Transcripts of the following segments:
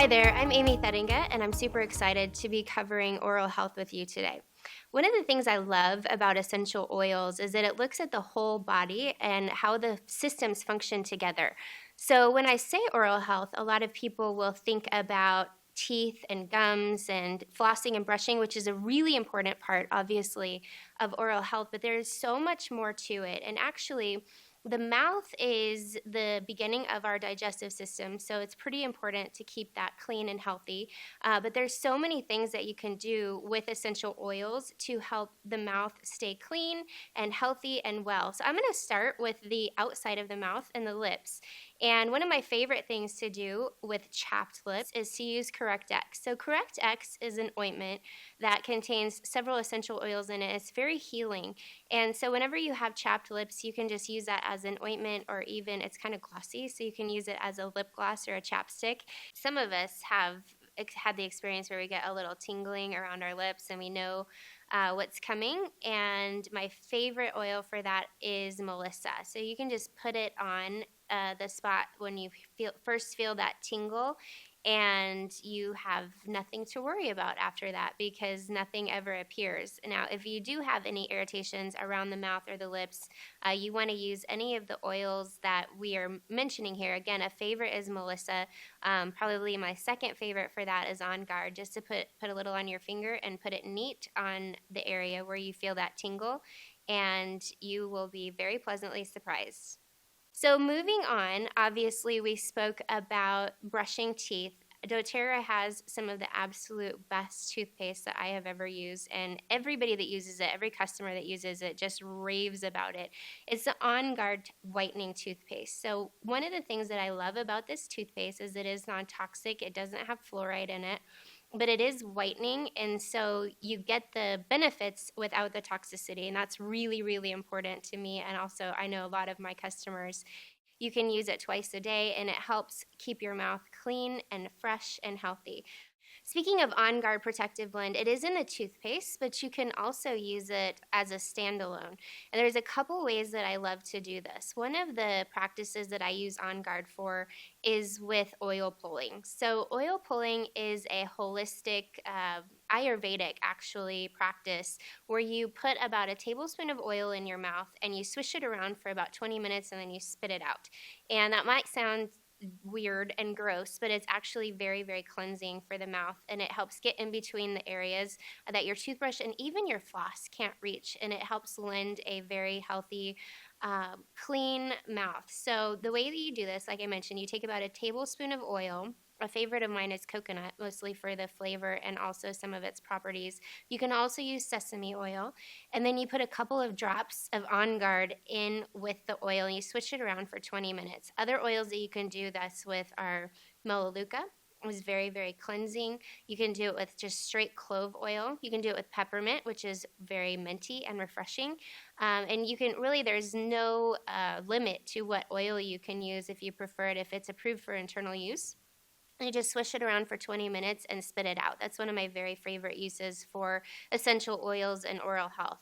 Hi there, I'm Amy Thedinga, and I'm super excited to be covering oral health with you today. One of the things I love about essential oils is that it looks at the whole body and how the systems function together. So when I say oral health, a lot of people will think about teeth and gums and flossing and brushing, which is a really important part, obviously, of oral health, but there's so much more to it. And actually, the mouth is the beginning of our digestive system, so it's pretty important to keep that clean and healthy. But there's so many things that you can do with essential oils to help the mouth stay clean and healthy and well. So I'm going to start with the outside of the mouth and the lips. And one of my favorite things to do with chapped lips is to use Correct X. So Correct X is an ointment that contains several essential oils in it. It's very healing. And so whenever you have chapped lips, you can just use that as an ointment, or even it's kind of glossy, so you can use it as a lip gloss or a chapstick. Some of us have had the experience where we get a little tingling around our lips and we know what's coming. And my favorite oil for that is Melissa. So you can just put it on the spot when you first feel that tingle, and you have nothing to worry about after that because nothing ever appears. Now, if you do have any irritations around the mouth or the lips, you want to use any of the oils that we are mentioning here. Again, a favorite is Melissa. Probably my second favorite for that is On Guard, just to put a little on your finger and put it neat on the area where you feel that tingle, and you will be very pleasantly surprised. So moving on, obviously we spoke about brushing teeth. doTERRA has some of the absolute best toothpaste that I have ever used, and everybody that uses it, every customer that uses it just raves about it. It's the On Guard whitening toothpaste. So one of the things that I love about this toothpaste is it is non-toxic. It doesn't have fluoride in it, but it is whitening, and so you get the benefits without the toxicity, and that's really, really important to me, and also I know a lot of my customers. You can use it twice a day, and it helps keep your mouth clean and fresh and healthy. Speaking of On Guard Protective Blend, it is in a toothpaste, but you can also use it as a standalone. And there's a couple ways that I love to do this. One of the practices that I use On Guard for is with oil pulling. So oil pulling is a holistic, Ayurvedic actually practice where you put about a tablespoon of oil in your mouth and you swish it around for about 20 minutes and then you spit it out. And that might sound weird and gross, but it's actually very, very cleansing for the mouth, and it helps get in between the areas that your toothbrush and even your floss can't reach, and it helps lend a very healthy, clean mouth. So the way that you do this, like I mentioned, you take about a tablespoon of oil. A favorite of mine is coconut, mostly for the flavor and also some of its properties. You can also use sesame oil. And then you put a couple of drops of On Guard in with the oil, and you switch it around for 20 minutes. Other oils that you can do this with are Melaleuca. It's very, very cleansing. You can do it with just straight clove oil. You can do it with peppermint, which is very minty and refreshing. And you can really, there's no limit to what oil you can use if you prefer it, if it's approved for internal use. You just swish it around for 20 minutes and spit it out. That's one of my very favorite uses for essential oils and oral health.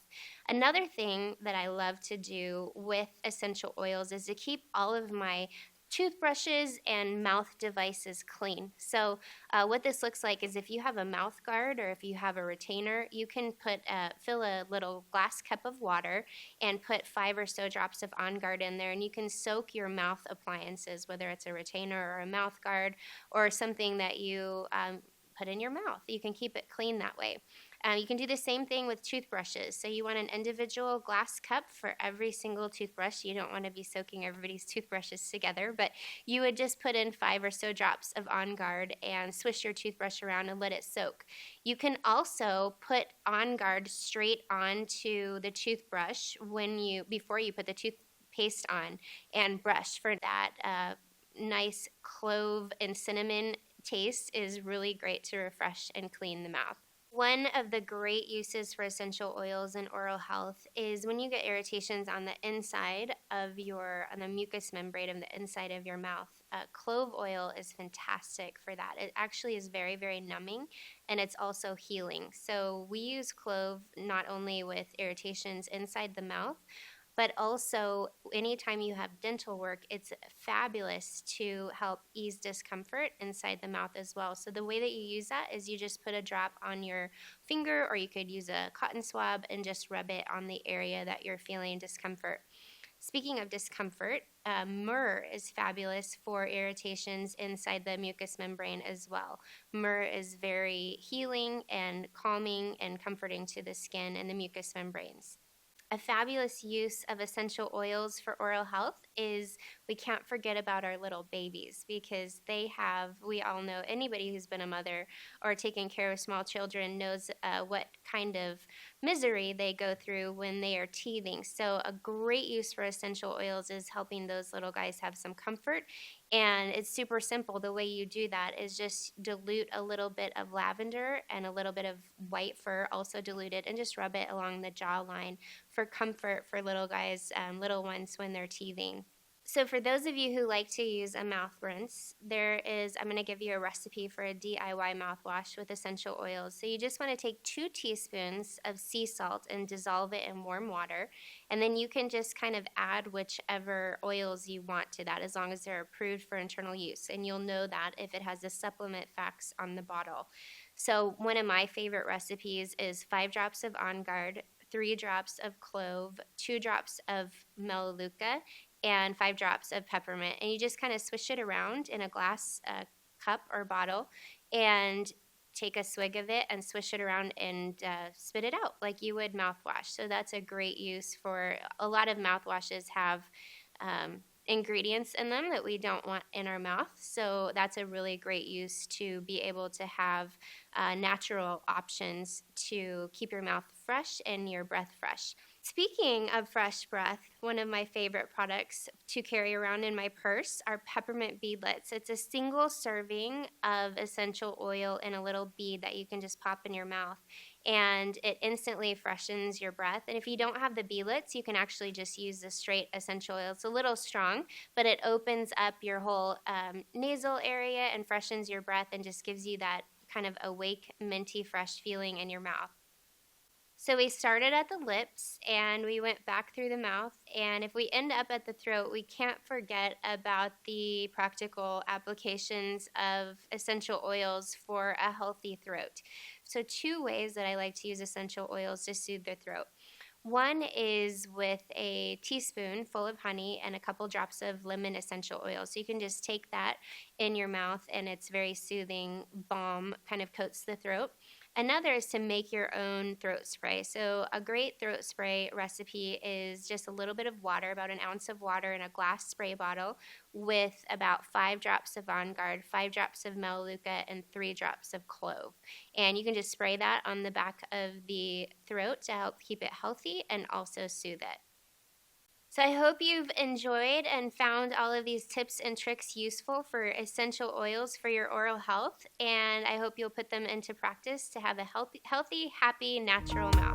Another thing that I love to do with essential oils is to keep all of my toothbrushes and mouth devices clean. So what this looks like is if you have a mouth guard or if you have a retainer, you can fill a little glass cup of water and put 5 or so drops of On Guard in there, and you can soak your mouth appliances, whether it's a retainer or a mouth guard or something that you put in your mouth. You can keep it clean that way. You can do the same thing with toothbrushes. So you want an individual glass cup for every single toothbrush. You don't want to be soaking everybody's toothbrushes together, but you would just put in 5 or so drops of On Guard and swish your toothbrush around and let it soak. You can also put On Guard straight onto the toothbrush before you put the toothpaste on and brush for that nice clove and cinnamon taste is really great to refresh and clean the mouth. One of the great uses for essential oils in oral health is when you get irritations on the inside of on the mucous membrane of the inside of your mouth. Clove oil is fantastic for that. It actually is very, very numbing, and it's also healing. So we use clove not only with irritations inside the mouth, but also anytime you have dental work, it's fabulous to help ease discomfort inside the mouth as well. So the way that you use that is you just put a drop on your finger, or you could use a cotton swab and just rub it on the area that you're feeling discomfort. Speaking of discomfort, myrrh is fabulous for irritations inside the mucous membrane as well. Myrrh is very healing and calming and comforting to the skin and the mucous membranes. A fabulous use of essential oils for oral health is we can't forget about our little babies, because we all know, anybody who's been a mother or taken care of small children knows what kind of misery they go through when they are teething. So a great use for essential oils is helping those little guys have some comfort. And it's super simple. The way you do that is just dilute a little bit of lavender and a little bit of white fur, also diluted, and just rub it along the jawline for comfort for little guys, little ones when they're teething. So for those of you who like to use a mouth rinse, I'm going to give you a recipe for a DIY mouthwash with essential oils. So you just want to take 2 teaspoons of sea salt and dissolve it in warm water. And then you can just kind of add whichever oils you want to that, as long as they're approved for internal use. And you'll know that if it has the supplement facts on the bottle. So one of my favorite recipes is 5 drops of On Guard, 3 drops of clove, 2 drops of melaleuca, and 5 drops of peppermint. And you just kind of swish it around in a glass cup or bottle and take a swig of it and swish it around and spit it out like you would mouthwash. So that's a great use for, a lot of mouthwashes have ingredients in them that we don't want in our mouth. So that's a really great use to be able to have natural options to keep your mouth fresh and your breath fresh. Speaking of fresh breath, one of my favorite products to carry around in my purse are peppermint beadlets. It's a single serving of essential oil in a little bead that you can just pop in your mouth, and it instantly freshens your breath. And if you don't have the beadlets, you can actually just use the straight essential oil. It's a little strong, but it opens up your whole nasal area and freshens your breath and just gives you that kind of awake, minty, fresh feeling in your mouth. So we started at the lips and we went back through the mouth, and if we end up at the throat, we can't forget about the practical applications of essential oils for a healthy throat. So 2 ways that I like to use essential oils to soothe the throat. One is with a teaspoon full of honey and a couple drops of lemon essential oil. So you can just take that in your mouth, and it's very soothing balm, kind of coats the throat. Another is to make your own throat spray. So a great throat spray recipe is just a little bit of water, about an ounce of water in a glass spray bottle, with about 5 drops of On Guard, 5 drops of melaleuca, and 3 drops of clove. And you can just spray that on the back of the throat to help keep it healthy and also soothe it. So I hope you've enjoyed and found all of these tips and tricks useful for essential oils for your oral health, and I hope you'll put them into practice to have a healthy, happy, natural mouth.